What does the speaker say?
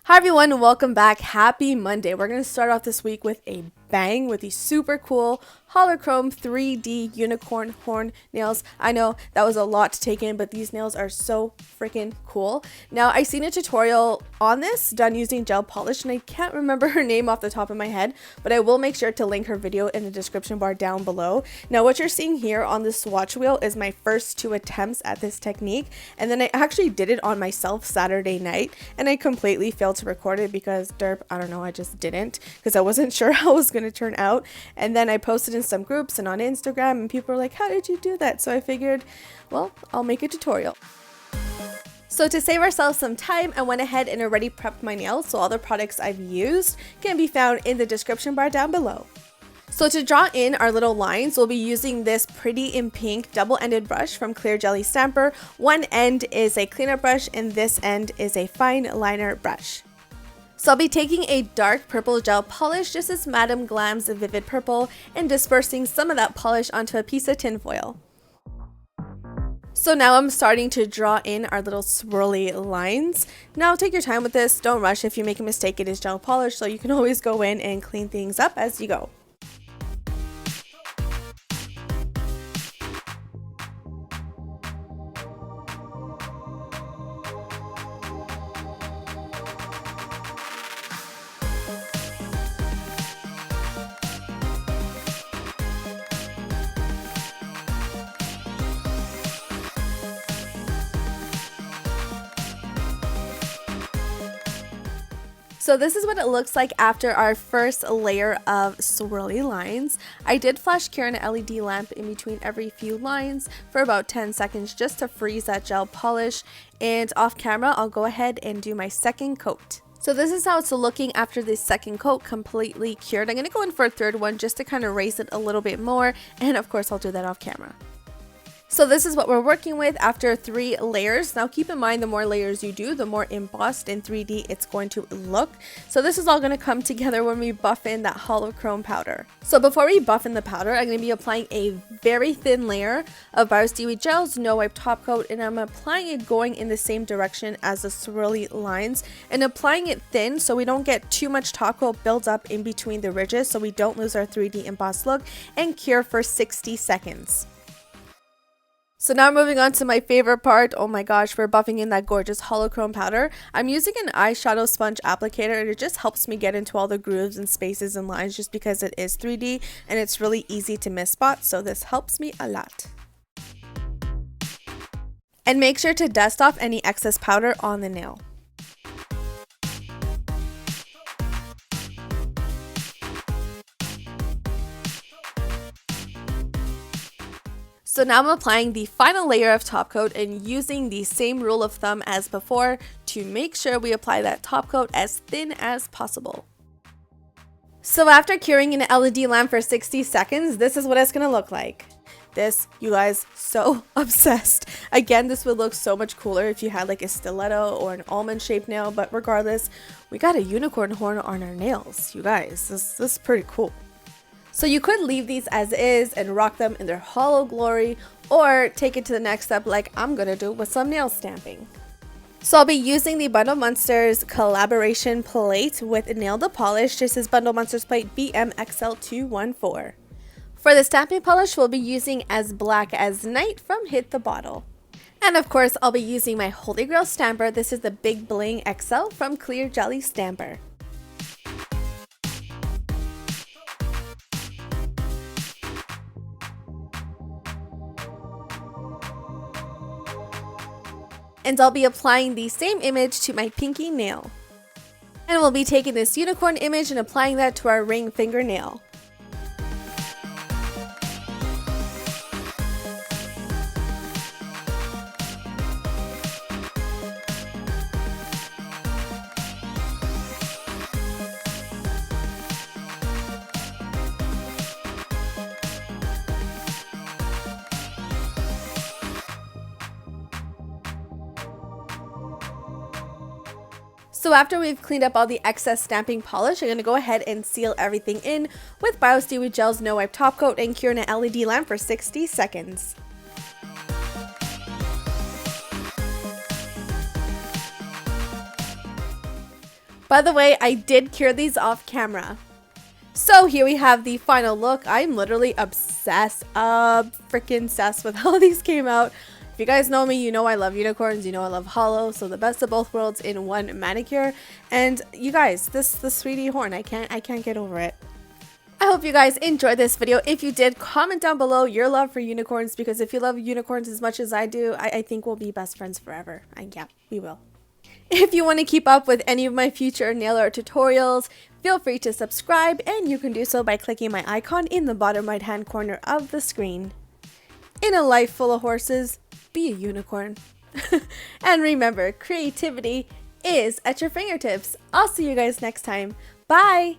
Hi everyone, welcome back. Happy Monday. We're going to start off this week with a bang with these super cool holochrome 3D unicorn horn nails. I know that was a lot to take in, but these nails are so freaking cool. Now, I've seen a tutorial on this done using gel polish, and I can't remember her name off the top of my head, but I will make sure to link her video in the description bar down below. Now, what you're seeing here on the swatch wheel is my first 2 attempts at this technique, and then I actually did it on myself Saturday night, and I completely failed to record it because I don't know, I just didn't, because I wasn't sure how it was going to turn out. And then I posted in some groups and on Instagram, and people were like, how did you do that? So I figured, well, I'll make a tutorial. So to save ourselves some time, I went ahead and already prepped my nails, so all the products I've used can be found in the description bar down below. So to draw in our little lines, we'll be using this Pretty in Pink double-ended brush from Clear Jelly Stamper. One end is a cleaner brush and this end is a fine liner brush. So I'll be taking a dark purple gel polish, just as Madame Glam's Vivid Purple, and dispersing some of that polish onto a piece of tinfoil. So now I'm starting to draw in our little swirly lines. Now take your time with this, don't rush. If you make a mistake, it is gel polish, so you can always go in and clean things up as you go. So this is what it looks like after our first layer of swirly lines. I did flash cure an LED lamp in between every few lines for about 10 seconds just to freeze that gel polish, and off camera I'll go ahead and do my second coat. So this is how it's looking after this second coat completely cured. I'm going to go in for a third one just to kind of raise it a little bit more, and of course I'll do that off camera. So this is what we're working with after 3 layers. Now keep in mind, the more layers you do, the more embossed in 3D it's going to look. So this is all going to come together when we buff in that holochrome powder. So before we buff in the powder, I'm going to be applying a very thin layer of Bioseaweed Gel's No Wipe Top Coat, and I'm applying it going in the same direction as the swirly lines, and applying it thin so we don't get too much top coat build up in between the ridges, so we don't lose our 3D embossed look, and cure for 60 seconds. So now moving on to my favorite part, oh my gosh, for buffing in that gorgeous holochrome powder. I'm using an eyeshadow sponge applicator, and it just helps me get into all the grooves and spaces and lines just because it is 3D and it's really easy to miss spots, so this helps me a lot. And make sure to dust off any excess powder on the nail. So now I'm applying the final layer of top coat and using the same rule of thumb as before to make sure we apply that top coat as thin as possible. So after curing an LED lamp for 60 seconds, this is what it's going to look like. This, you guys, so obsessed. Again, this would look so much cooler if you had like a stiletto or an almond shaped nail, but regardless, we got a unicorn horn on our nails. You guys, this is pretty cool. So you could leave these as is and rock them in their hollow glory, or take it to the next step like I'm gonna do with some nail stamping. So I'll be using the Bundle Monsters collaboration plate with Nail to Polish. This is Bundle Monsters plate BMXL214. For the stamping polish, we'll be using As Black as Night from Hit the Bottle. And of course, I'll be using my Holy Grail stamper. This is the Big Bling XL from Clear Jelly Stamper. And I'll be applying the same image to my pinky nail. And we'll be taking this unicorn image and applying that to our ring fingernail. So after we've cleaned up all the excess stamping polish, I'm going to go ahead and seal everything in with Bioseaweed Gel's No Wipe Top Coat and cure in an LED lamp for 60 seconds. By the way, I did cure these off camera. So here we have the final look. I'm literally obsessed, freaking obsessed with how these came out. If you guys know me, you know I love unicorns, you know I love hollow, so the best of both worlds in one manicure. And you guys, this 3D horn, I can't get over it. I hope you guys enjoyed this video. If you did, comment down below your love for unicorns, because if you love unicorns as much as I do, I think we'll be best friends forever. Yeah, we will. If you want to keep up with any of my future nail art tutorials, feel free to subscribe, and you can do so by clicking my icon in the bottom right hand corner of the screen. In a life full of horses, be a unicorn. And remember, creativity is at your fingertips. I'll see you guys next time. Bye!